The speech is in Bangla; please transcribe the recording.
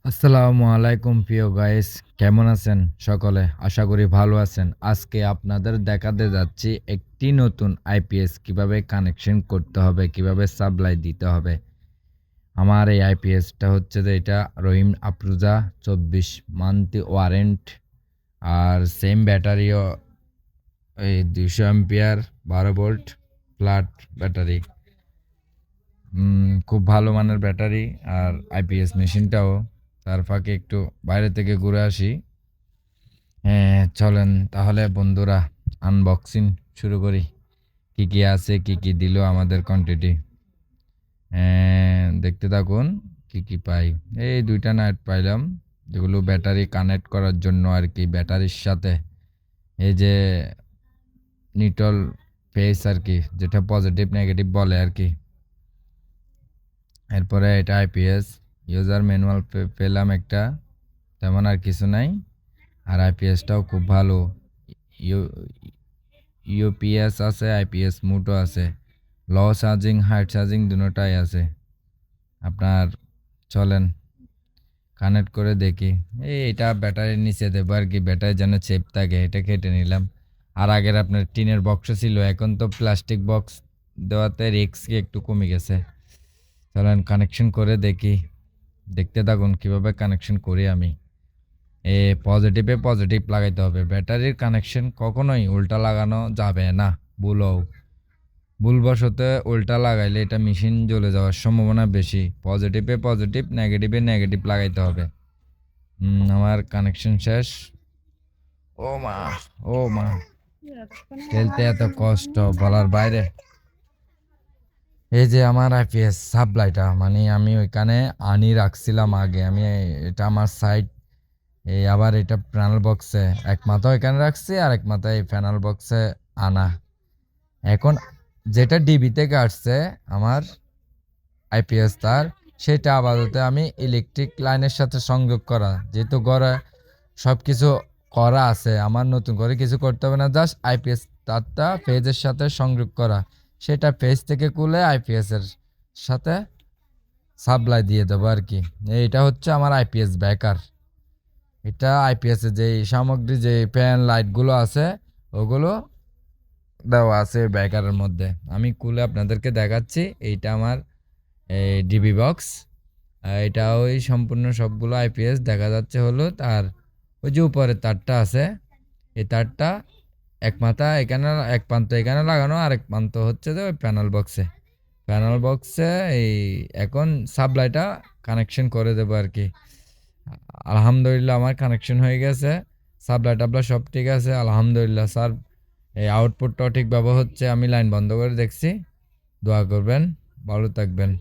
আসসালামু আলাইকুম প্রিয় গাইস, কেমন আছেন সকলে? আশা করি ভালো আছেন। আজকে আপনাদের দেখাতে যাচ্ছি একটি নতুন আইপিএস কিভাবে কানেকশন করতে হবে, কিভাবে সাপ্লাই দিতে হবে। আমার এই আইপিএসটা হচ্ছে যে এটা রহিম আফরোজা 24 মান্থলি ওয়ারেন্ট, আর সেম ব্যাটারিও এই 200 অ্যাম্পিয়ার 12 ভোল্ট ফ্ল্যাট ব্যাটারি। খুব ভালো মানের ব্যাটারি আর আইপিএস মেশিনটাও। তার ফাঁকে একটু বাইরে থেকে ঘুরে আসি। হ্যাঁ, চলেন তাহলে বন্ধুরা আনবক্সিং শুরু করি। কি কি আছে, কি কি দিল আমাদের কোয়ান্টিটি। হ্যাঁ, দেখতে থাকুন কি কি পাই। এই দুইটা নাট পাইলাম, যেগুলো ব্যাটারি কানেক্ট করার জন্য আর কি, ব্যাটারির সাথে এই যে নিটল ফেস আর কি, যেটা পজিটিভ নেগেটিভ বলে আর কি। এরপরে এটা আইপিএস ইউজার ম্যানুয়াল পেলাম একটা, তেমন আর কিছু নাই। আর আইপিএসটাও খুব ভালো। ইউ ইউপিএস আছে, আইপিএস মোডও আছে, লো চার্জিং হাই চার্জিং দুটোটাই আছে আপনার। চলেন কানেক্ট করে দেখি। এটা ব্যাটারির নিচে দেবো আর কি, ব্যাটারি যেন চেপ থাকে, এটা কেটে নিলাম। আর আগের আপনার টিনের বক্স ছিল, এখন তো প্লাস্টিক বক্স দেওয়াতে রিস্ক একটু কমে গেছে। চলেন কানেকশন করে দেখি, দেখতে থাকুন কিভাবে কানেকশন করি আমি। পজিটিভে পজিটিভ লাগাইতে হবে, ব্যাটারির কানেকশন কখনোই উল্টা লাগানো যাবে না। ভুলবশত উল্টা লাগাইলে এটা মেশিন জ্বলে যাওয়ার সম্ভাবনা বেশি। পজিটিভে পজিটিভ, নেগেটিভে নেগেটিভ লাগাইতে হবে। আমার কানেকশন শেষ। ও মা, ও মা, খেলতে এত কষ্ট বলার বাইরে। এই যে আমার আইপিএস সাপ্লাইটা, মানে আমি ওইখানে আনি রাখছিলাম আগে, আমি এটা আমার সাইড। আবার এটা প্যানেল বক্সে এক মাথা এখানে রাখছি, আর এক মাথা এই প্যানেল বক্সে আনা। এখন যেটা ডিবি থেকে আসছে আমার আইপিএস তার, সেটা আপাতত আমি ইলেকট্রিক লাইনের সাথে সংযোগ করা, যেহেতু ঘরে সব কিছু করা আছে, আমার নতুন করে কিছু করতে হবে না, জাস্ট আইপিএস তারটা পেজের সাথে সংযোগ করা। সেটা পেজ থেকে খুলে আইপিএস এর সাথে সাপ্লাই দিয়ে দেবো আর কি। এইটা হচ্ছে আমার আইপিএস ব্যাকার। এটা আইপিএস এর যে সামগ্রী, যে ফ্যান লাইটগুলো আছে, ওগুলো দেওয়া আছে ব্যাকারের মধ্যে। আমি খুলে আপনাদেরকে দেখাচ্ছি। এইটা আমার ডিবি বক্স। এটা ওই সম্পূর্ণ সবগুলো আইপিএস দেখা যাচ্ছে হলুদ। আর ওই যে উপরে তারটা আছে, এই তারটা এক মাথা এখানে, এক প্রান্ত এখানে লাগানো, আর এক প্রান্ত হচ্ছে যে ওই প্যানেল বক্সে এই এখন সাপ্লাইটা কানেকশন করে দেবো আর কি। আলহামদুলিল্লাহ আমার কানেকশন হয়ে গেছে, সাপ্লাই টাপ্লাই সব ঠিক আছে আলহামদুলিল্লাহ। স্যার এই আউটপুটটাও ঠিকভাবে হচ্ছে, আমি লাইন বন্ধ করে দেখছি। দোয়া করবেন, ভালো থাকবেন।